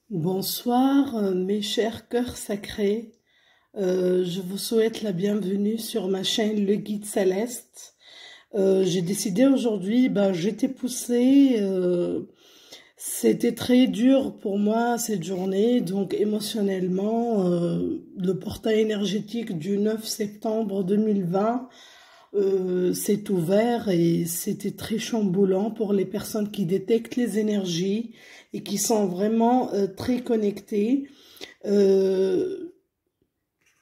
Bonsoir, mes chers cœurs sacrés. Je vous souhaite la bienvenue sur ma chaîne Le Guide Céleste. J'ai décidé aujourd'hui, j'étais poussée, c'était très dur pour moi cette journée, donc émotionnellement, le portail énergétique du 9 septembre 2020 s'est ouvert et c'était très chamboulant pour les personnes qui détectent les énergies et qui sont vraiment très connectées. Euh,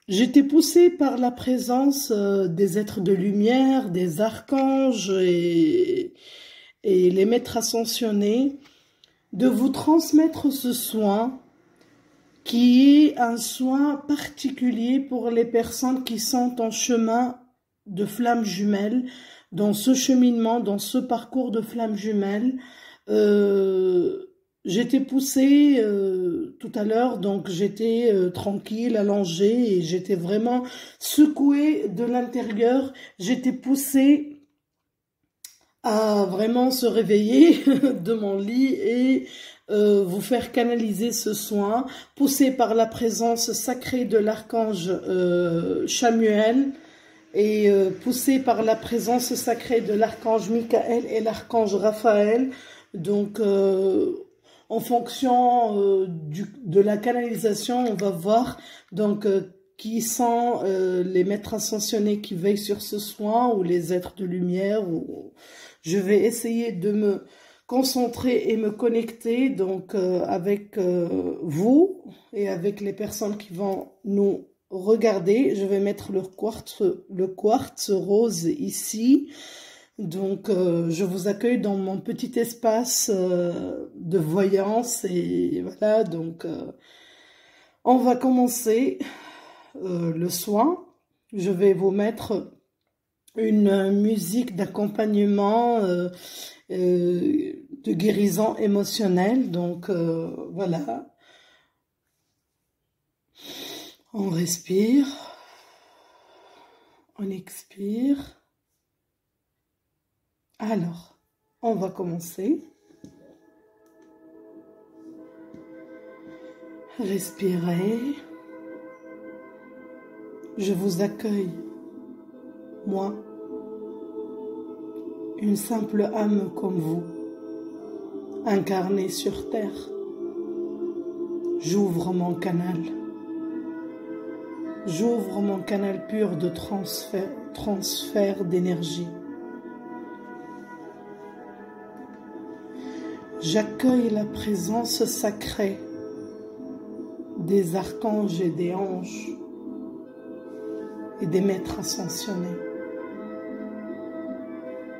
J'étais poussée par la présence des êtres de lumière, des archanges et les maîtres ascensionnés de vous transmettre ce soin qui est un soin particulier pour les personnes qui sont en chemin de flammes jumelles, dans ce cheminement, dans ce parcours de flammes jumelles. J'étais poussée tout à l'heure, donc j'étais tranquille, allongée, et j'étais vraiment secouée de l'intérieur. J'étais poussée à vraiment se réveiller de mon lit et vous faire canaliser ce soin, poussé par la présence sacrée de l'archange Chamuel et poussé par la présence sacrée de l'archange Michael et l'archange Raphaël. Donc, en fonction de la canalisation, on va voir donc qui sont les maîtres ascensionnés qui veillent sur ce soin ou les êtres de lumière. Je vais essayer de me concentrer et me connecter donc avec vous et avec les personnes qui vont nous regarder. Je vais mettre le quartz rose ici. Donc, je vous accueille dans mon petit espace de voyance et voilà, donc on va commencer le soin. Je vais vous mettre une musique d'accompagnement de guérison émotionnelle. Donc, voilà, on respire, on expire. Alors, on va commencer. Respirez. Je vous accueille, moi, une simple âme comme vous, incarnée sur terre. J'ouvre mon canal. J'ouvre mon canal pur de transfert d'énergie. J'accueille la présence sacrée des archanges et des anges et des maîtres ascensionnés.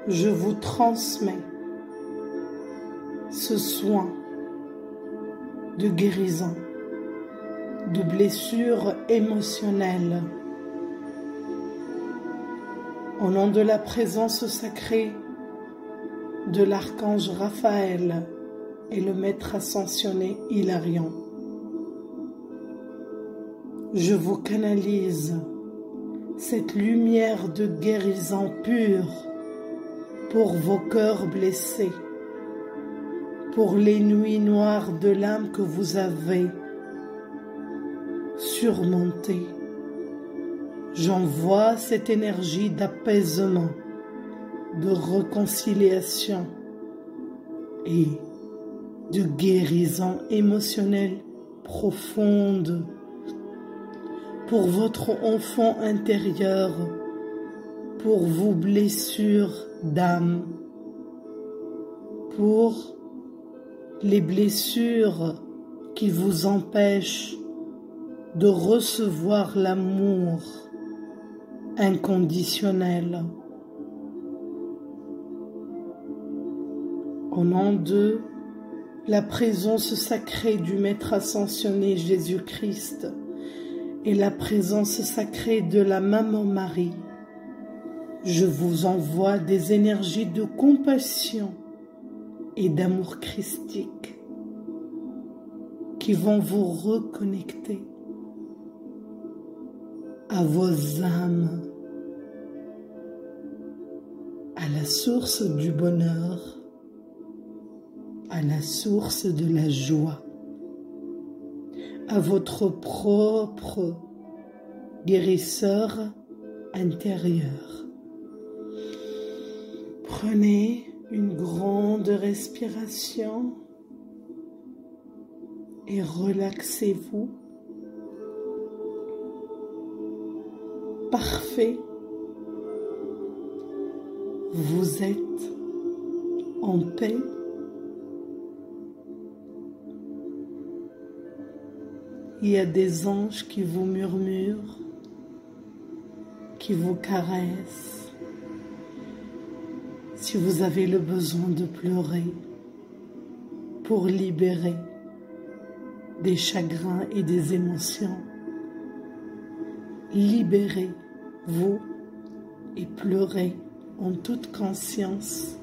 Je vous transmets ce soin de guérison, de blessures émotionnelles. Au nom de la présence sacrée de l'archange Raphaël et le maître ascensionné Hilarion, je vous canalise cette lumière de guérison pure pour vos cœurs blessés, pour les nuits noires de l'âme que vous avez surmontées. J'envoie cette énergie d'apaisement, de réconciliation et de guérison émotionnelle profonde pour votre enfant intérieur, pour vos blessures d'âme, pour les blessures qui vous empêchent de recevoir l'amour inconditionnel. Au nom de la présence sacrée du Maître ascensionné Jésus-Christ et la présence sacrée de la Maman Marie, je vous envoie des énergies de compassion et d'amour christique qui vont vous reconnecter à vos âmes, à la source du bonheur, à la source de la joie. à votre propre guérisseur intérieur. Prenez une grande respiration et relaxez-vous. Parfait. Vous êtes en paix. Il y a des anges qui vous murmurent, qui vous caressent. Si vous avez le besoin de pleurer pour libérer des chagrins et des émotions, libérez-vous et pleurez en toute conscience.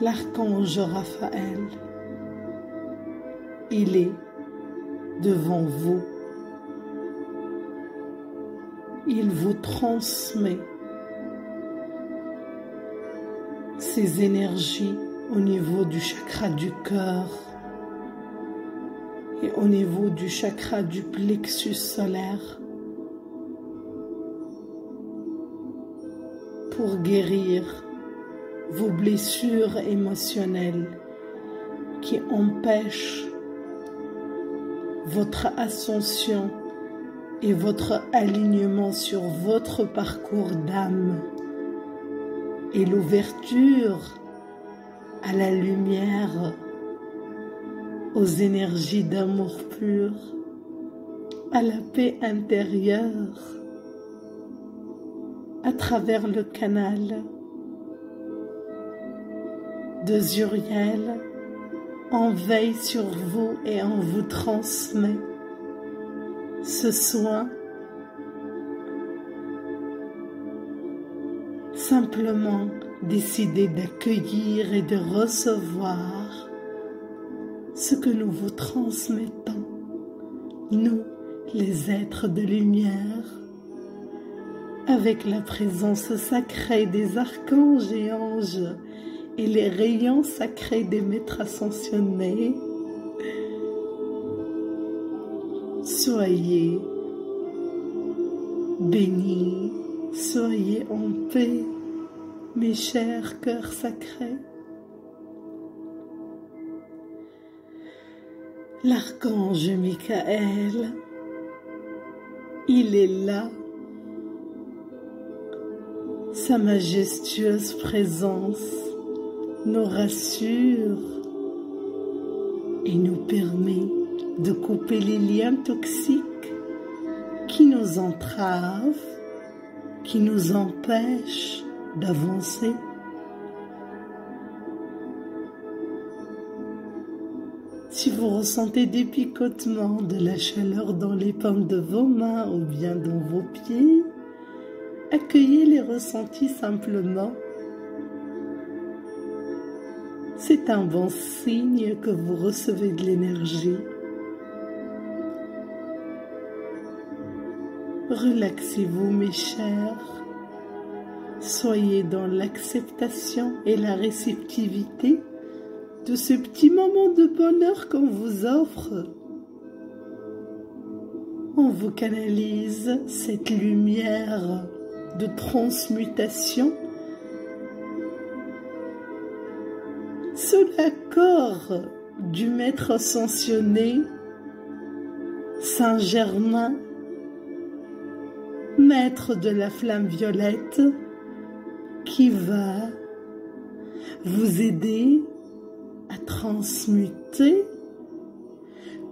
L'archange Raphaël, il est devant vous. Il vous transmet ses énergies au niveau du chakra du cœur et au niveau du chakra du plexus solaire pour guérir vos blessures émotionnelles qui empêchent votre ascension et votre alignement sur votre parcours d'âme et l'ouverture à la lumière, aux énergies d'amour pur, à la paix intérieure, à travers le canal de Zuriel. On veille sur vous et on vous transmet ce soin. Simplement décidez d'accueillir et de recevoir ce que nous vous transmettons, nous, les êtres de lumière, avec la présence sacrée des archanges et anges et les rayons sacrés des maîtres ascensionnés. Soyez bénis, soyez en paix, mes chers cœurs sacrés. L'archange Michael, il est là. Sa majestueuse présence nous rassure et nous permet de couper les liens toxiques qui nous entravent, qui nous empêchent d'avancer. Si vous ressentez des picotements, de la chaleur dans les paumes de vos mains ou bien dans vos pieds, accueillez les ressentis simplement. C'est un bon signe que vous recevez de l'énergie. Relaxez-vous, mes chers. Soyez dans l'acceptation et la réceptivité de ce petit moment de bonheur qu'on vous offre. On vous canalise cette lumière de transmutation sous l'accord du maître ascensionné Saint-Germain, maître de la flamme violette, qui va vous aider à transmuter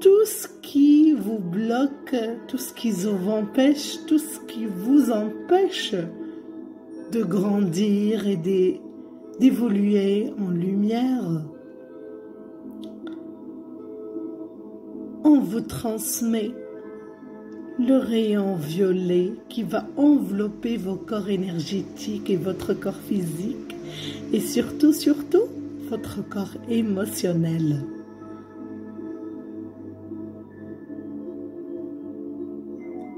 tout ce qui vous bloque, tout ce qui vous empêche, tout ce qui vous empêche de grandir et d'évoluer en lumière. On vous transmet le rayon violet qui va envelopper vos corps énergétiques et votre corps physique et surtout, votre corps émotionnel.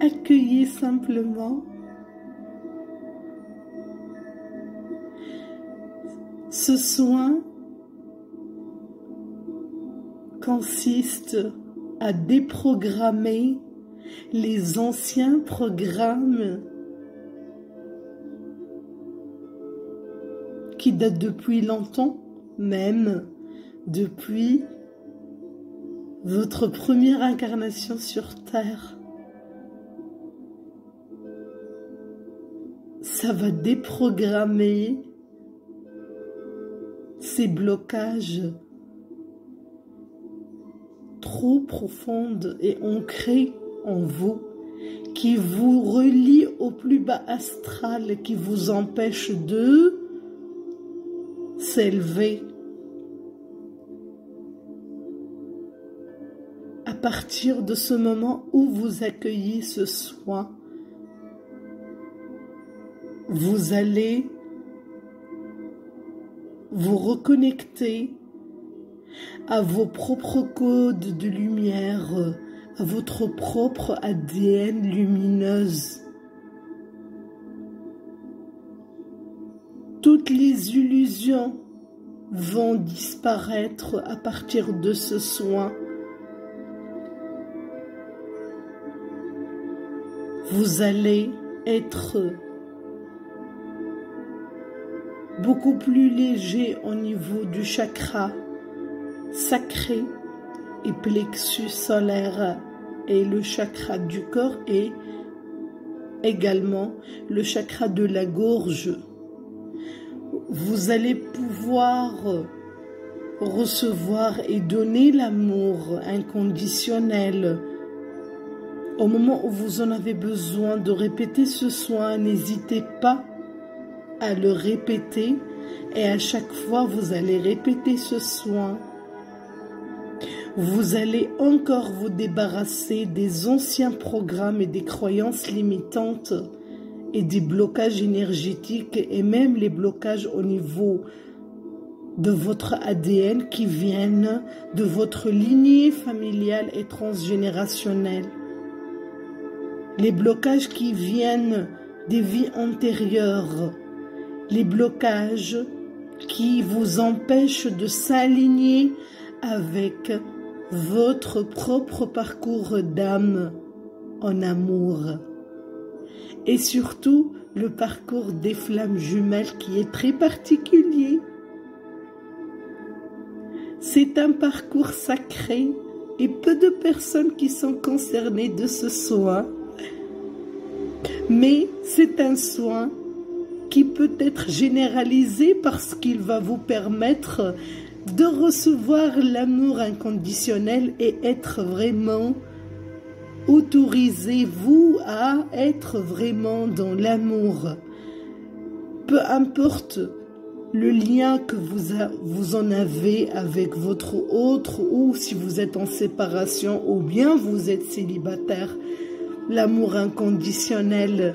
Accueillez simplement ce soin consiste à déprogrammer les anciens programmes qui datent depuis longtemps, même depuis votre première incarnation sur Terre. Ça va déprogrammer ces blocages trop profonds et ancrés en vous, qui vous relient au plus bas astral, qui vous empêchent de s'élever. À partir de ce moment où vous accueillez ce soin, vous allez vous reconnecter à vos propres codes de lumière, à votre propre ADN lumineuse. Toutes les illusions vont disparaître à partir de ce soin. Vous allez être beaucoup plus léger au niveau du chakra sacré et plexus solaire et le chakra du corps et également le chakra de la gorge. Vous allez pouvoir recevoir et donner l'amour inconditionnel. Au moment où vous en avez besoin de répéter ce soin, n'hésitez pas à le répéter et à chaque fois vous allez répéter ce soin. Vous allez encore vous débarrasser des anciens programmes et des croyances limitantes et des blocages énergétiques et même les blocages au niveau de votre ADN qui viennent de votre lignée familiale et transgénérationnelle. Les blocages qui viennent des vies antérieures, les blocages qui vous empêchent de s'aligner avec votre propre parcours d'âme en amour. Et surtout, le parcours des flammes jumelles qui est très particulier. C'est un parcours sacré et peu de personnes qui sont concernées de ce soin. Mais c'est un soin qui peut être généralisé parce qu'il va vous permettre de recevoir l'amour inconditionnel et être vraiment autorisez-vous à être vraiment dans l'amour. Peu importe le lien que vous en avez avec votre autre ou si vous êtes en séparation ou bien vous êtes célibataire, l'amour inconditionnel,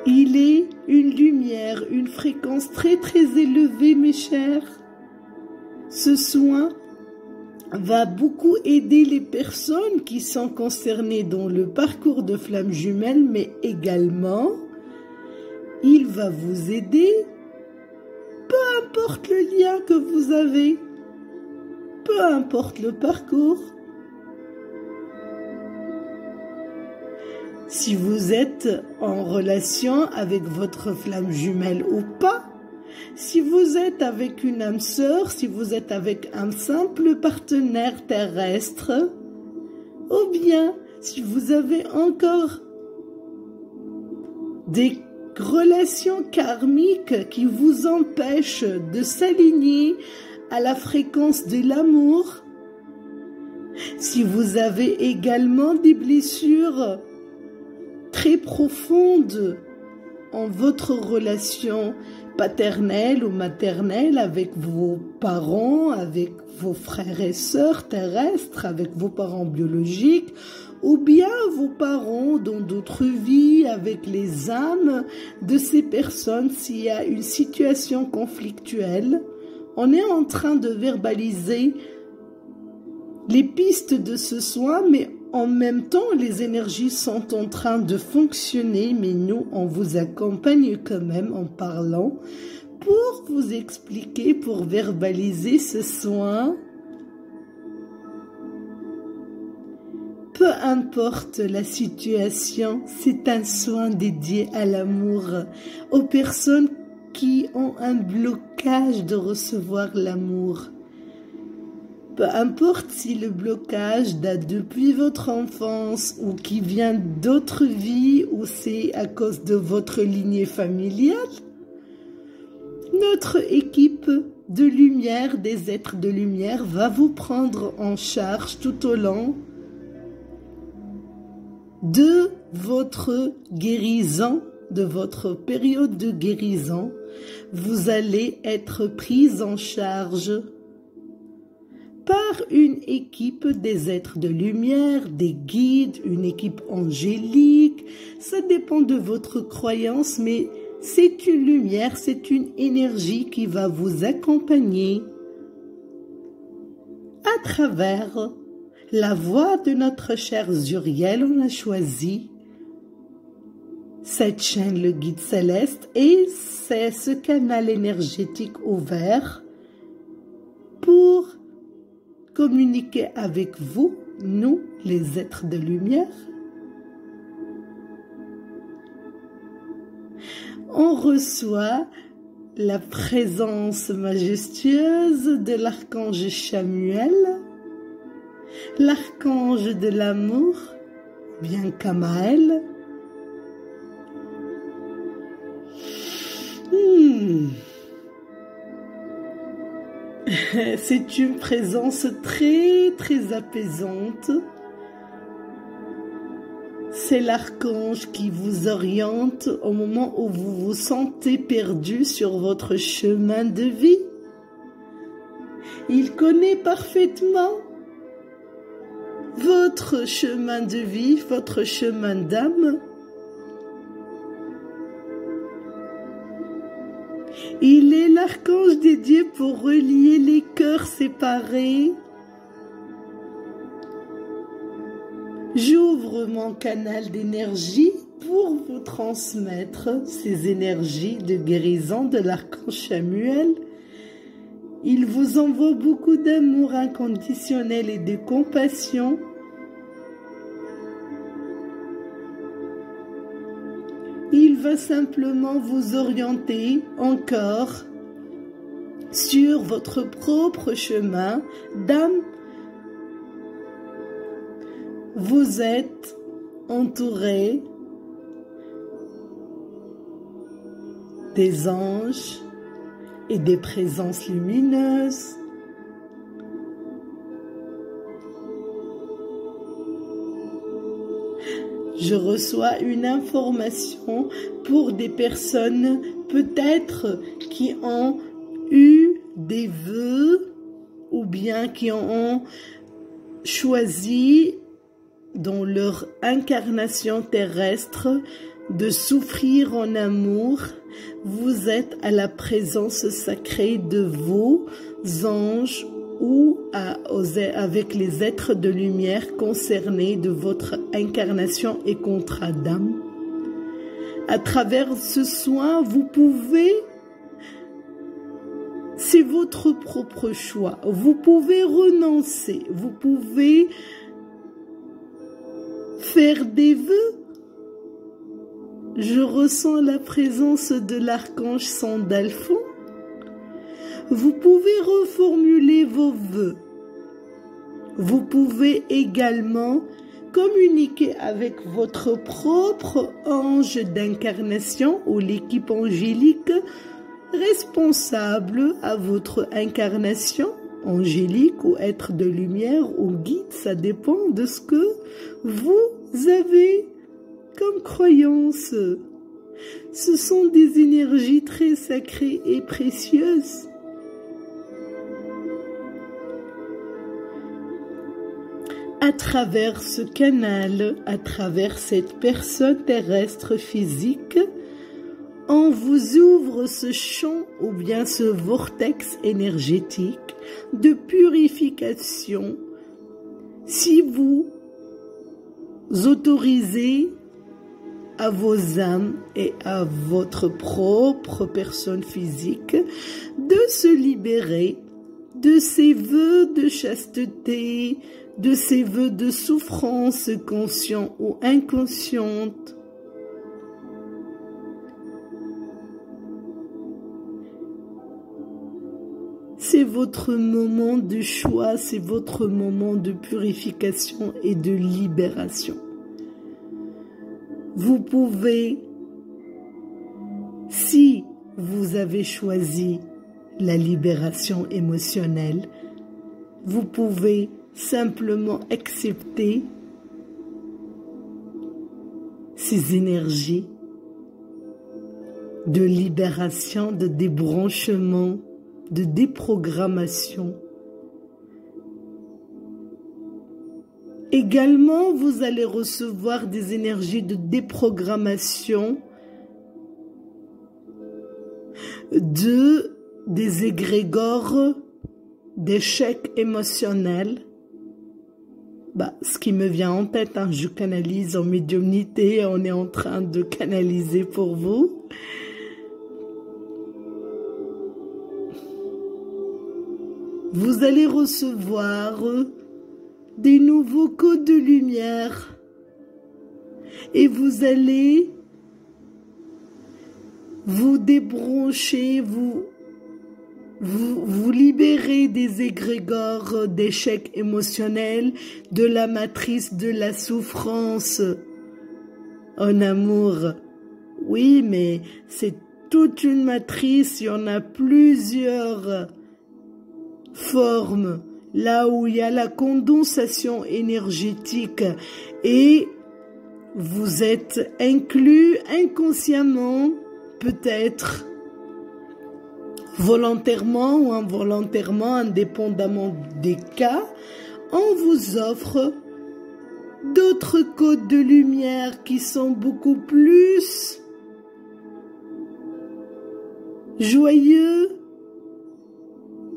il est une lumière, une fréquence très très élevée mes chers. Ce soin va beaucoup aider les personnes qui sont concernées dans le parcours de flammes jumelles, mais également, il va vous aider, peu importe le lien que vous avez, peu importe le parcours. Si vous êtes en relation avec votre flamme jumelle ou pas, si vous êtes avec une âme sœur, si vous êtes avec un simple partenaire terrestre, ou bien si vous avez encore des relations karmiques qui vous empêchent de s'aligner à la fréquence de l'amour, si vous avez également des blessures très profondes en votre relation paternelle ou maternelle avec vos parents, avec vos frères et sœurs terrestres, avec vos parents biologiques, ou bien vos parents dans d'autres vies, avec les âmes de ces personnes, s'il y a une situation conflictuelle, on est en train de verbaliser les pistes de ce soin, mais en même temps, les énergies sont en train de fonctionner, mais nous, on vous accompagne quand même en parlant pour vous expliquer, pour verbaliser ce soin, peu importe la situation, c'est un soin dédié à l'amour, aux personnes qui ont un blocage de recevoir l'amour. Peu importe si le blocage date depuis votre enfance ou qui vient d'autres vies ou c'est à cause de votre lignée familiale, notre équipe de lumière, des êtres de lumière, va vous prendre en charge tout au long de votre guérison, de votre période de guérison. Vous allez être prise en charge par une équipe des êtres de lumière, des guides, une équipe angélique. Ça dépend de votre croyance, mais c'est une lumière, c'est une énergie qui va vous accompagner à travers la voix de notre cher Zuriel. On a choisi cette chaîne, le guide céleste, et c'est ce canal énergétique ouvert pour communiquer avec vous, nous, les êtres de lumière. On reçoit la présence majestueuse de l'archange Chamuel, l'archange de l'amour, bien Kamaël. C'est une présence très très apaisante. C'est l'archange qui vous oriente au moment où vous vous sentez perdu sur votre chemin de vie. Il connaît parfaitement votre chemin de vie, votre chemin d'âme. Il est l'archange dédié pour relier les cœurs séparés. J'ouvre mon canal d'énergie pour vous transmettre ces énergies de guérison de l'archange Chamuel. Il vous envoie beaucoup d'amour inconditionnel et de compassion. Il va simplement vous orienter encore sur votre propre chemin d'âme. Vous êtes entouré des anges et des présences lumineuses. Je reçois une information pour des personnes peut-être qui ont eu des vœux ou bien qui ont choisi dans leur incarnation terrestre de souffrir en amour. Vous êtes à la présence sacrée de vos anges ou avec les êtres de lumière concernés de votre incarnation et contrat d'âme. À travers ce soin, vous pouvez, c'est votre propre choix, vous pouvez renoncer, vous pouvez faire des vœux. Je ressens la présence de l'archange Sandalphon. Vous pouvez reformuler vos vœux. Vous pouvez également communiquer avec votre propre ange d'incarnation ou l'équipe angélique responsable à votre incarnation angélique ou être de lumière ou guide. Ça dépend de ce que vous avez comme croyance. Ce sont des énergies très sacrées et précieuses. À travers ce canal, à travers cette personne terrestre physique, on vous ouvre ce champ ou bien ce vortex énergétique de purification. Si vous autorisez à vos âmes et à votre propre personne physique de se libérer de ces vœux de chasteté, de ces vœux de souffrance conscients ou inconscientes. C'est votre moment de choix, c'est votre moment de purification et de libération. Vous pouvez, si vous avez choisi la libération émotionnelle, vous pouvez simplement accepter ces énergies de libération, de débranchement, de déprogrammation. Également, vous allez recevoir des énergies de déprogrammation des égrégores d'échecs émotionnels. Ce qui me vient en tête, je canalise en médiumnité, on est en train de canaliser pour vous. Vous allez recevoir des nouveaux codes de lumière et vous allez vous débrancher, vous libérer des égrégores d'échecs émotionnels, de la matrice de la souffrance en amour. Oui, mais c'est toute une matrice, il y en a plusieurs formes, là où il y a la condensation énergétique et vous êtes inclus inconsciemment, peut-être volontairement ou involontairement, indépendamment des cas, on vous offre d'autres codes de lumière qui sont beaucoup plus joyeux.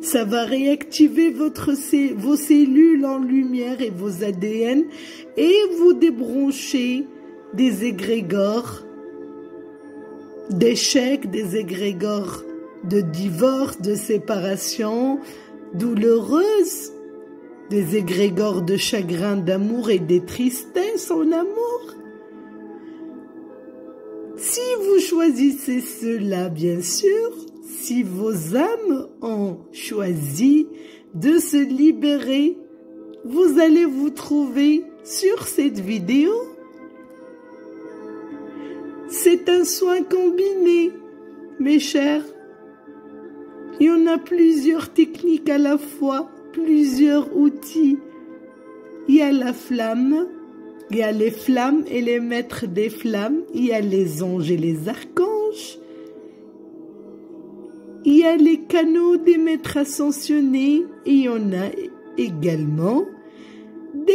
Ça va réactiver vos cellules en lumière et vos ADN et vous débrancher des égrégores d'échecs, des égrégores de divorce, de séparation douloureuse, des égrégores de chagrin d'amour et des tristesses en amour. Si vous choisissez cela, bien sûr, si vos âmes ont choisi de se libérer, vous allez vous trouver sur cette vidéo. C'est un soin combiné, mes chers. Il y en a plusieurs techniques à la fois, plusieurs outils. Il y a la flamme, il y a les flammes et les maîtres des flammes, il y a les anges et les archanges. Il y a les canaux des maîtres ascensionnés et il y en a également des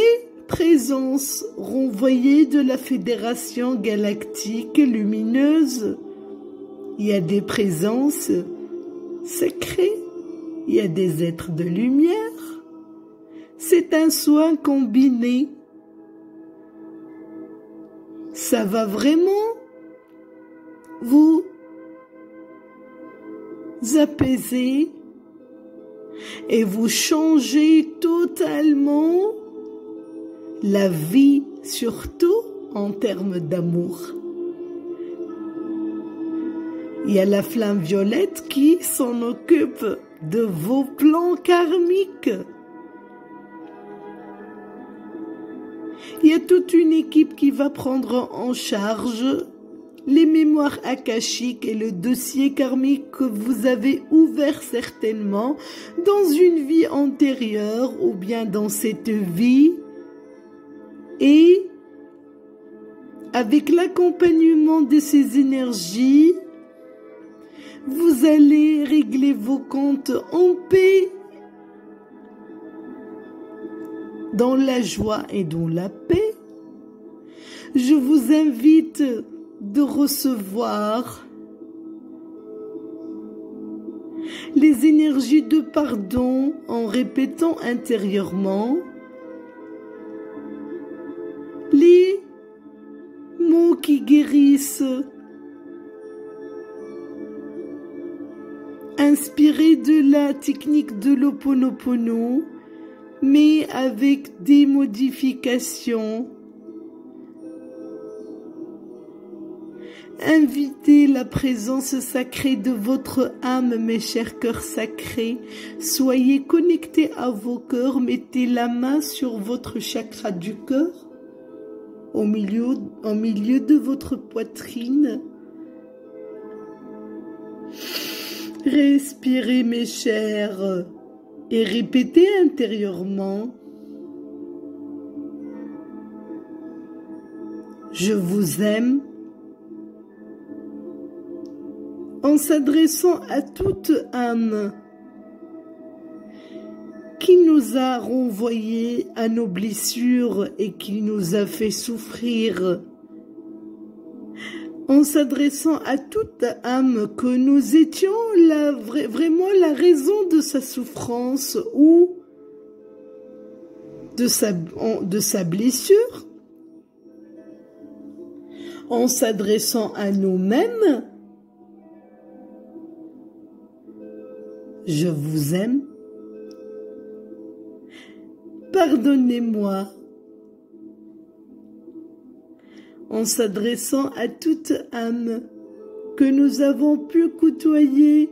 présences renvoyées de la Fédération galactique lumineuse. Il y a des présences sacrées, il y a des êtres de lumière. C'est un soin combiné. Ça va vraiment vous apaiser et vous changer totalement la vie, surtout en termes d'amour. Il y a la flamme violette qui s'en occupe de vos plans karmiques. Il y a toute une équipe qui va prendre en charge les mémoires akashiques et le dossier karmique que vous avez ouvert certainement dans une vie antérieure ou bien dans cette vie. Et avec l'accompagnement de ces énergies, vous allez régler vos comptes en paix, dans la joie et dans la paix. Je vous invite de recevoir les énergies de pardon en répétant intérieurement les mots qui guérissent. Inspirez de la technique de l'Ho'oponopono, mais avec des modifications. Invitez la présence sacrée de votre âme, mes chers cœurs sacrés. Soyez connectés à vos cœurs. Mettez la main sur votre chakra du cœur, au milieu de votre poitrine. Respirez, mes chers, et répétez intérieurement. Je vous aime. En s'adressant à toute âme qui nous a renvoyés à nos blessures et qui nous a fait souffrir. En s'adressant à toute âme que nous étions vraiment la raison de sa souffrance ou de sa blessure. En s'adressant à nous-mêmes. Je vous aime. Pardonnez-moi. En s'adressant à toute âme que nous avons pu côtoyer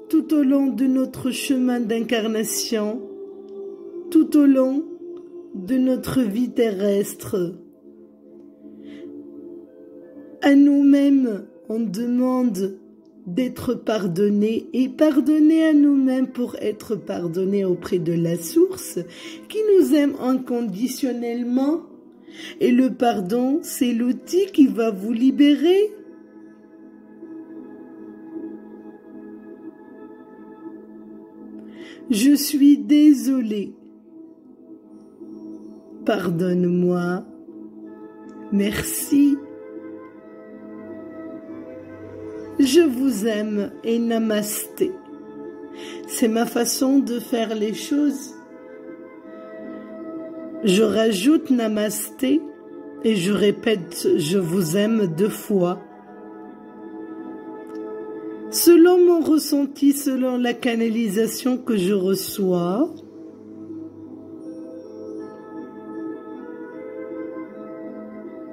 tout au long de notre chemin d'incarnation, tout au long de notre vie terrestre. À nous-mêmes, on demande d'être pardonnés et pardonner à nous-mêmes pour être pardonnés auprès de la source qui nous aime inconditionnellement. Et le pardon, c'est l'outil qui va vous libérer. Je suis désolée. Pardonne-moi. Merci. Je vous aime et namasté. C'est ma façon de faire les choses. Je rajoute namasté et je répète je vous aime 2 fois. Selon mon ressenti, selon la canalisation que je reçois,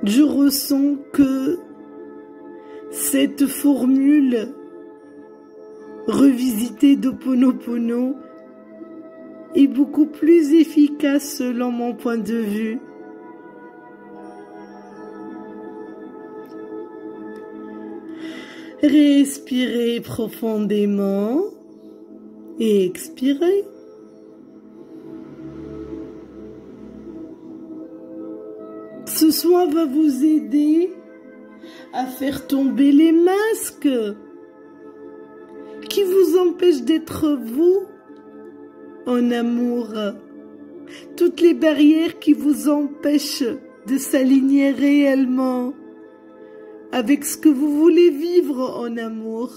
je ressens que cette formule revisitée d'Ho'oponopono est beaucoup plus efficace selon mon point de vue. Respirez profondément et expirez. Ce soin va vous aider à faire tomber les masques qui vous empêchent d'être vous en amour. Toutes les barrières qui vous empêchent de s'aligner réellement avec ce que vous voulez vivre en amour.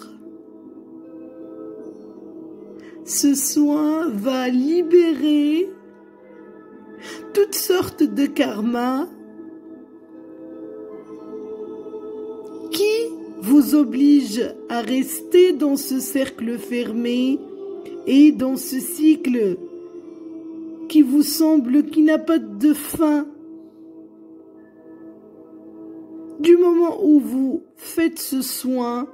Ce soin va libérer toutes sortes de karmas qui vous obligent à rester dans ce cercle fermé et dans ce cycle qui vous semble qui n'a pas de fin. Du moment où vous faites ce soin,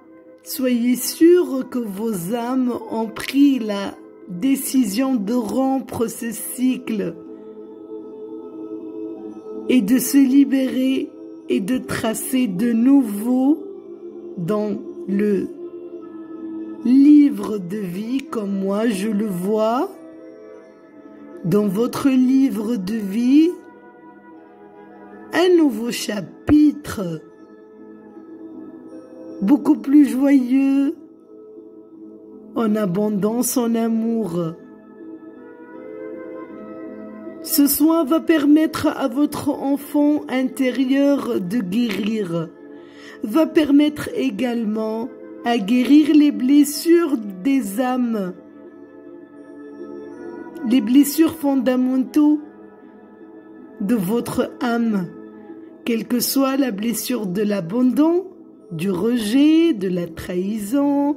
soyez sûr que vos âmes ont pris la décision de rompre ce cycle et de se libérer et de tracer de nouveau dans le livre de vie, comme moi je le vois, dans votre livre de vie, un nouveau chapitre, beaucoup plus joyeux, en abondance, en amour. Ce soin va permettre à votre enfant intérieur de guérir, va permettre également à guérir les blessures des âmes, les blessures fondamentaux de votre âme, quelle que soit la blessure de l'abandon, du rejet, de la trahison,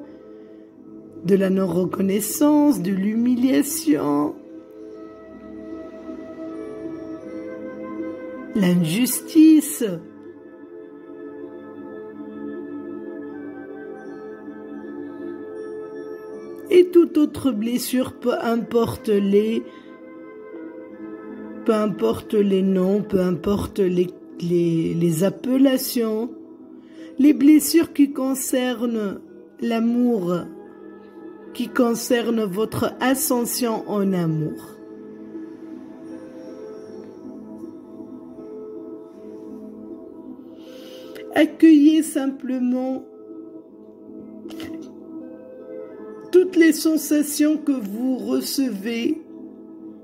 de la non-reconnaissance, de l'humiliation, l'injustice, et toute autre blessure, peu importe les noms, peu importe les appellations, les blessures qui concernent l'amour, qui concernent votre ascension en amour. Accueillez simplement toutes les sensations que vous recevez.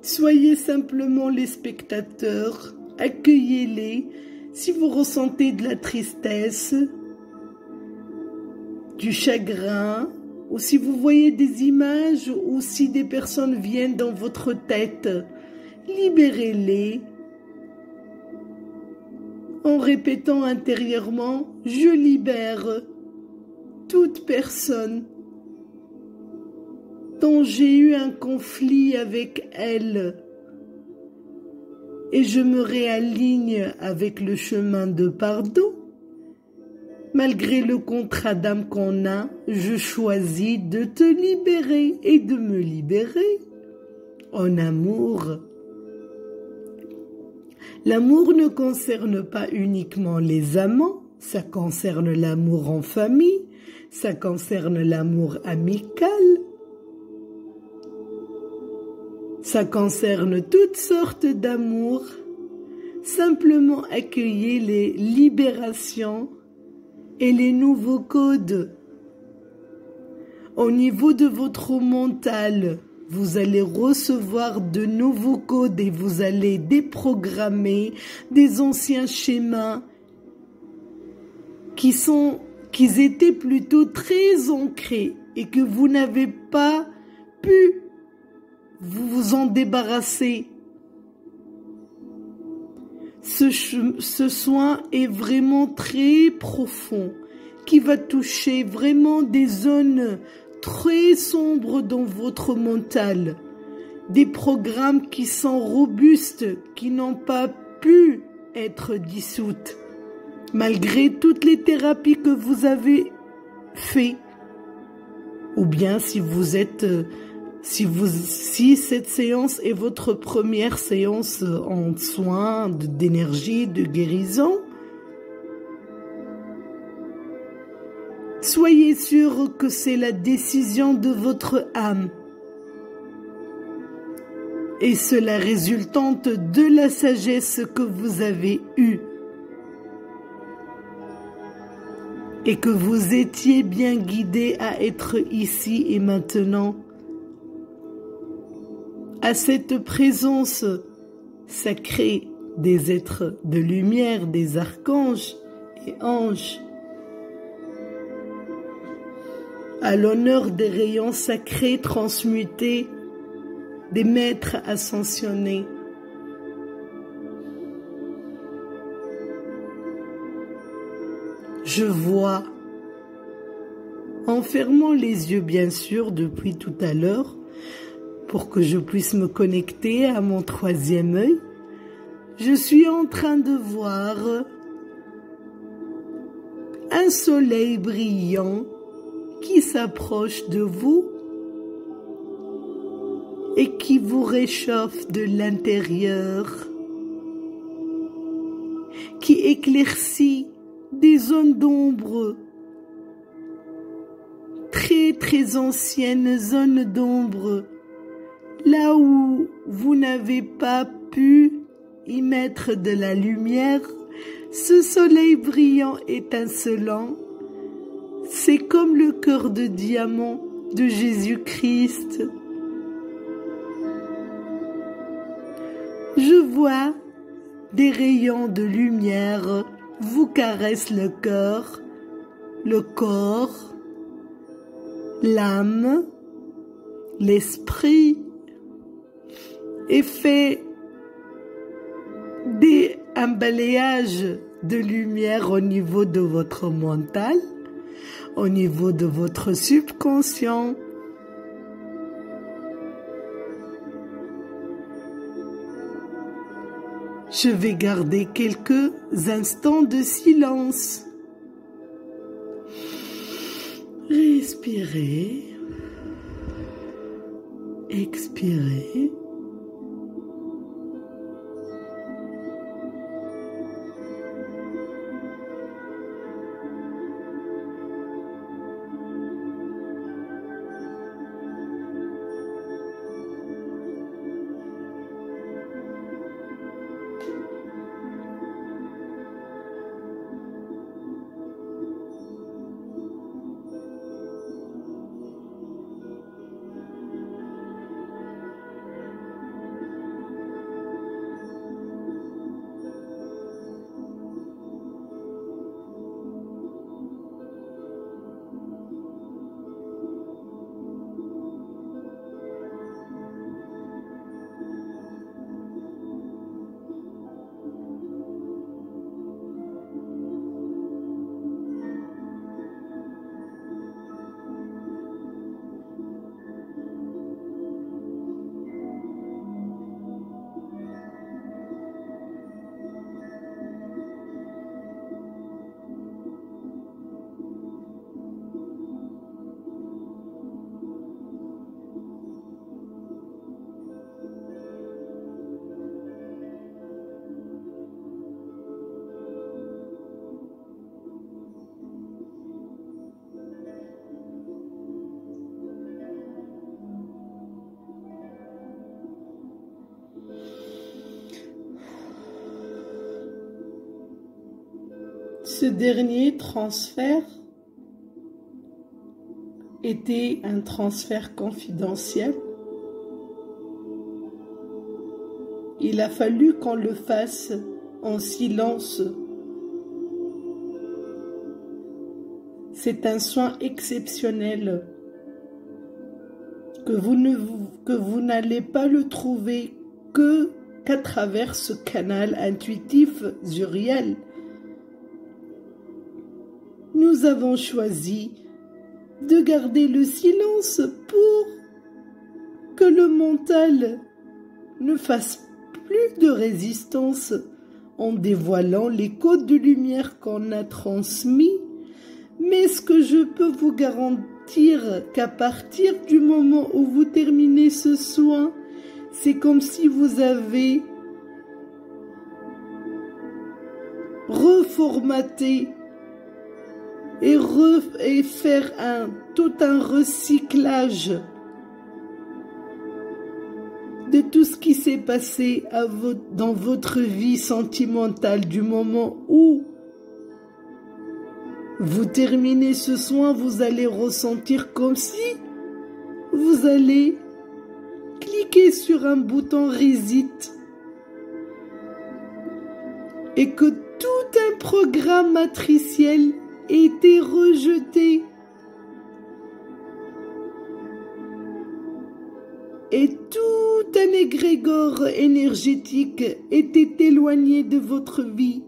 Soyez simplement les spectateurs, accueillez-les. Si vous ressentez de la tristesse, du chagrin, ou si vous voyez des images, ou si des personnes viennent dans votre tête, libérez-les en répétant intérieurement « Je libère toute personne dont j'ai eu un conflit avec elle et je me réaligne avec le chemin de pardon. Malgré le contrat d'âme qu'on a, je choisis de te libérer et de me libérer en amour. » L'amour ne concerne pas uniquement les amants, ça concerne l'amour en famille, ça concerne l'amour amical, ça concerne toutes sortes d'amour. Simplement accueillez les libérations et les nouveaux codes. Au niveau de votre mental, vous allez recevoir de nouveaux codes et vous allez déprogrammer des anciens schémas qui étaient plutôt très ancrés et que vous n'avez pas pu vous en débarrasser. Ce soin est vraiment très profond, qui va toucher vraiment des zones très sombres dans votre mental, des programmes qui sont robustes, qui n'ont pas pu être dissoutes, malgré toutes les thérapies que vous avez faites. Ou bien si cette séance est votre première séance en soins, d'énergie, de guérison, soyez sûr que c'est la décision de votre âme et cela résultante de la sagesse que vous avez eue et que vous étiez bien guidé à être ici et maintenant. À cette présence sacrée des êtres de lumière, des archanges et anges, à l'honneur des rayons sacrés transmutés, des maîtres ascensionnés, je vois, en fermant les yeux bien sûr depuis tout à l'heure, pour que je puisse me connecter à mon troisième œil, je suis en train de voir un soleil brillant qui s'approche de vous et qui vous réchauffe de l'intérieur, qui éclaircit des zones d'ombre, très anciennes zones d'ombre, là où vous n'avez pas pu y mettre de la lumière. Ce soleil brillant étincelant, c'est comme le cœur de diamant de Jésus-Christ. Je vois des rayons de lumière vous caressent le cœur, le corps, l'âme, l'esprit, et fait un balayage de lumière au niveau de votre mental, au niveau de votre subconscient. Je vais garder quelques instants de silence. Respirez. Expirez. Ce dernier transfert était un transfert confidentiel. Il a fallu qu'on le fasse en silence. C'est un soin exceptionnel que vous n'allez pas le trouver qu'à travers ce canal intuitif Zuriel. Nous avons choisi de garder le silence pour que le mental ne fasse plus de résistance en dévoilant les codes de lumière qu'on a transmis. Mais ce que je peux vous garantir qu'à partir du moment où vous terminez ce soin, c'est comme si vous avez reformaté et faire tout un recyclage de tout ce qui s'est passé dans votre vie sentimentale du moment où vous terminez ce soin. Vous allez ressentir comme si vous allez cliquer sur un bouton reset et que tout un programme matriciel était rejeté et tout un égrégore énergétique était éloigné de votre vie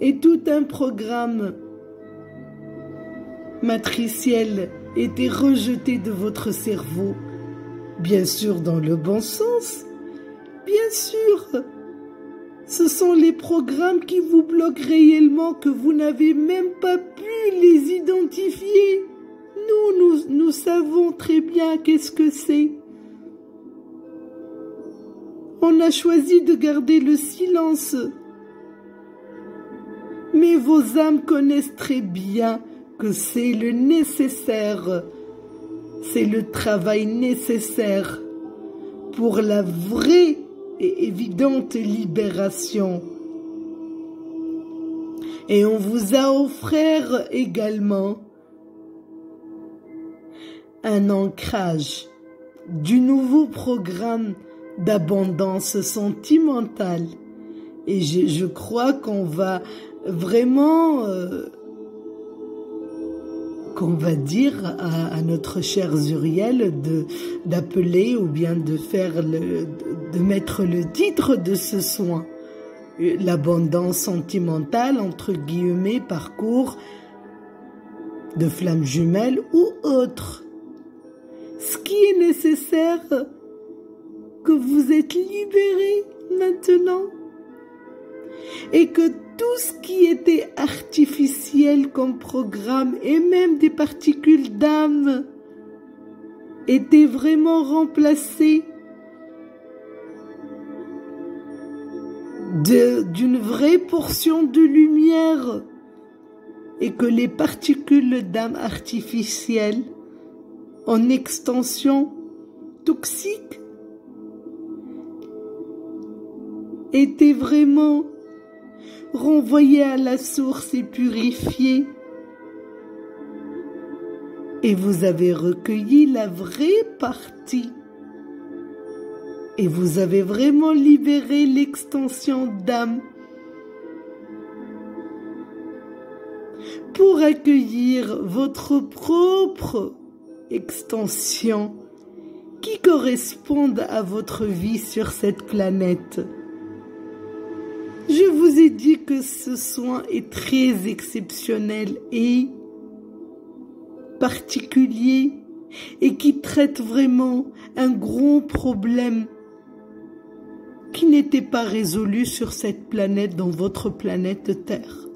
et tout un programme matriciel était rejeté de votre cerveau, bien sûr dans le bon sens, bien sûr. Ce sont les programmes qui vous bloquent réellement, que vous n'avez même pas pu les identifier. Nous savons très bien qu'est-ce que c'est. On a choisi de garder le silence. Mais vos âmes connaissent très bien que c'est le nécessaire. C'est le travail nécessaire pour la vraie et évidente libération. Et on vous a offert également un ancrage du nouveau programme d'abondance sentimentale. Et je crois qu'on va vraiment, qu'on va dire à notre cher Zuriel d'appeler ou bien de mettre le titre de ce soin. l'abondance sentimentale, entre guillemets, parcours de flammes jumelles ou autre. Ce qui est nécessaire, que vous êtes libérés maintenant et que tout ce qui était artificiel comme programme et même des particules d'âme était vraiment remplacé d'une vraie portion de lumière et que les particules d'âme artificielles en extension toxique étaient vraiment renvoyées à la source et purifiées. Et vous avez recueilli la vraie partie. Et vous avez vraiment libéré l'extension d'âme pour accueillir votre propre extension qui corresponde à votre vie sur cette planète. Je vous ai dit que ce soin est très exceptionnel et particulier et qui traite vraiment un gros problème qui n'était pas résolu sur cette planète, dans votre planète Terre.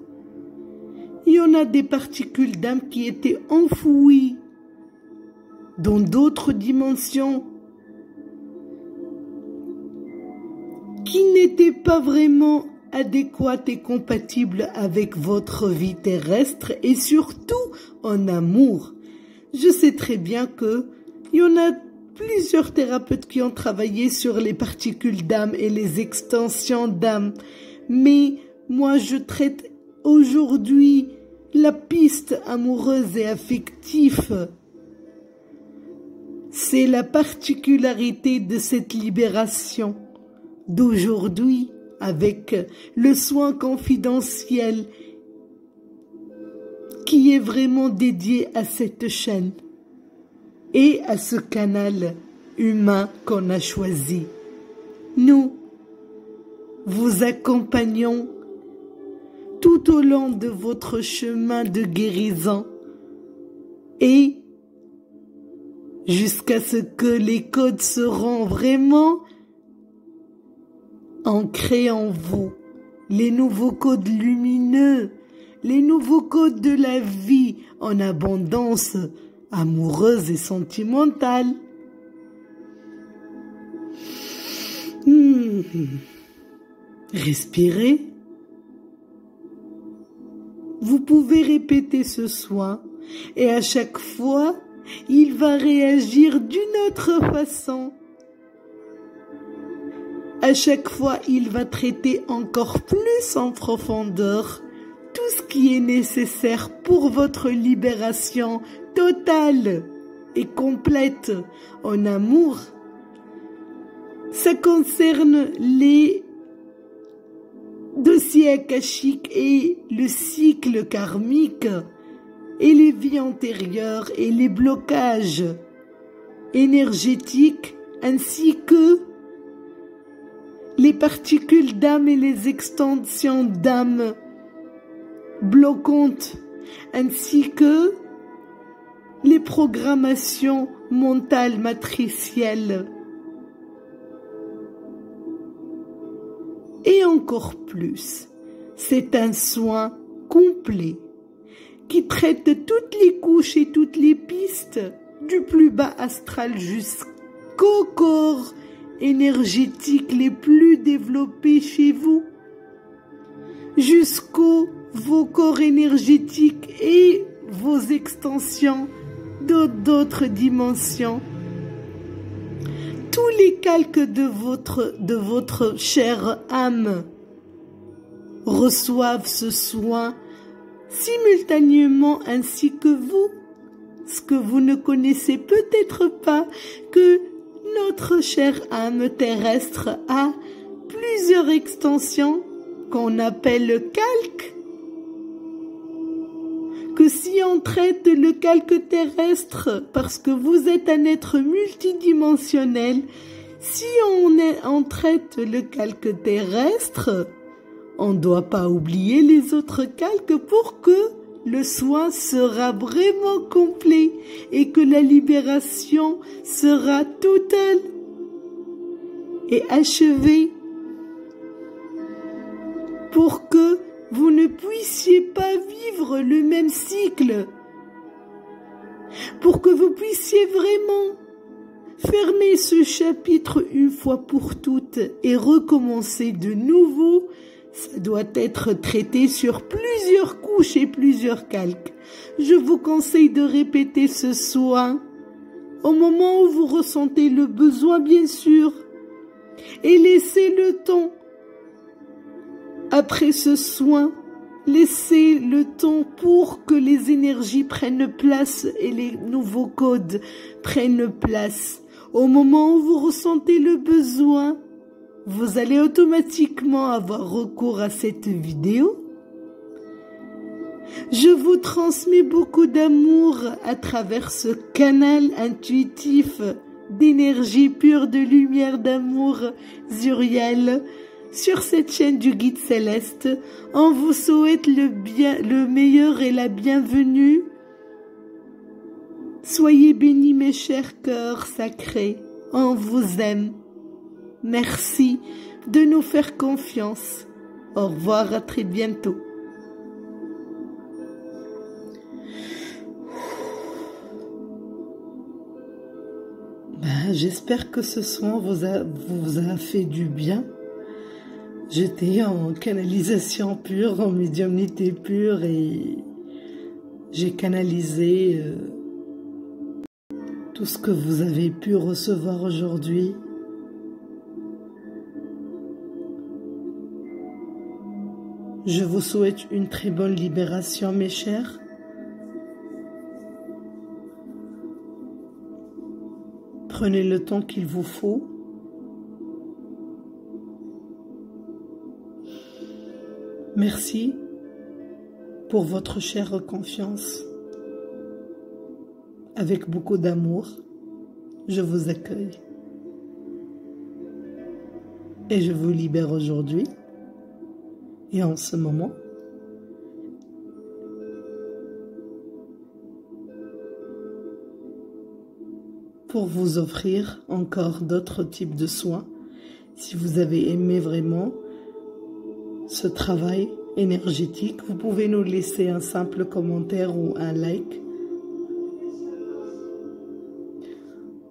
Il y en a des particules d'âme qui étaient enfouies dans d'autres dimensions, qui n'étaient pas vraiment adéquates et compatibles avec votre vie terrestre et surtout en amour. Je sais très bien que il y en a plusieurs thérapeutes qui ont travaillé sur les particules d'âme et les extensions d'âme, mais moi je traite aujourd'hui la piste amoureuse et affective. C'est la particularité de cette libération d'aujourd'hui avec le soin confidentiel qui est vraiment dédié à cette chaîne et à ce canal humain qu'on a choisi. Nous vous accompagnons tout au long de votre chemin de guérison et jusqu'à ce que les codes seront vraiment ancrés en vous, les nouveaux codes lumineux, les nouveaux codes de la vie en abondance amoureuse et sentimentale. Respirez. Vous pouvez répéter ce soin et à chaque fois, il va réagir d'une autre façon. À chaque fois, il va traiter encore plus en profondeur tout ce qui est nécessaire pour votre libération totale et complète en amour. Ça concerne les dossiers akashiques et le cycle karmique et les vies antérieures et les blocages énergétiques ainsi que les particules d'âme et les extensions d'âme bloquantes ainsi que les programmations mentales matricielles. Et encore plus, c'est un soin complet qui traite toutes les couches et toutes les pistes du plus bas astral jusqu'au corps énergétique les plus développés chez vous, jusqu'aux vos corps énergétiques et vos extensions d'autres dimensions. Tous les calques de votre chère âme reçoivent ce soin simultanément ainsi que vous. Ce que vous ne connaissez peut-être pas, que notre chère âme terrestre a plusieurs extensions qu'on appelle calques. Que si on traite le calque terrestre, parce que vous êtes un être multidimensionnel, si on traite le calque terrestre, On ne doit pas oublier les autres calques pour que le soin sera vraiment complet et que la libération sera totale et achevée pour que vous ne puissiez pas vivre le même cycle, pour que vous puissiez vraiment fermer ce chapitre une fois pour toutes et recommencer de nouveau. Ça doit être traité sur plusieurs couches et plusieurs calques. Je vous conseille de répéter ce soin au moment où vous ressentez le besoin, bien sûr, et laissez le temps. Après ce soin, laissez le temps pour que les énergies prennent place et les nouveaux codes prennent place. Au moment où vous ressentez le besoin, vous allez automatiquement avoir recours à cette vidéo. Je vous transmets beaucoup d'amour à travers ce canal intuitif d'énergie pure, de lumière, d'amour Zuriel. Sur cette chaîne du Guide Céleste, on vous souhaite le meilleur et la bienvenue. Soyez bénis mes chers cœurs sacrés, on vous aime. Merci de nous faire confiance. Au revoir, à très bientôt. J'espère que ce soin vous a fait du bien. J'étais en canalisation pure, en médiumnité pure et j'ai canalisé tout ce que vous avez pu recevoir aujourd'hui. Je vous souhaite une très bonne libération, mes chers. Prenez le temps qu'il vous faut. Merci pour votre chère confiance. Avec beaucoup d'amour, je vous accueille. Et je vous libère aujourd'hui. Et en ce moment, pour vous offrir encore d'autres types de soins, si vous avez aimé vraiment ce travail énergétique, vous pouvez nous laisser un simple commentaire ou un like.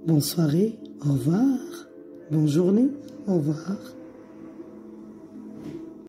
Bonne soirée, au revoir. Bonne journée, au revoir.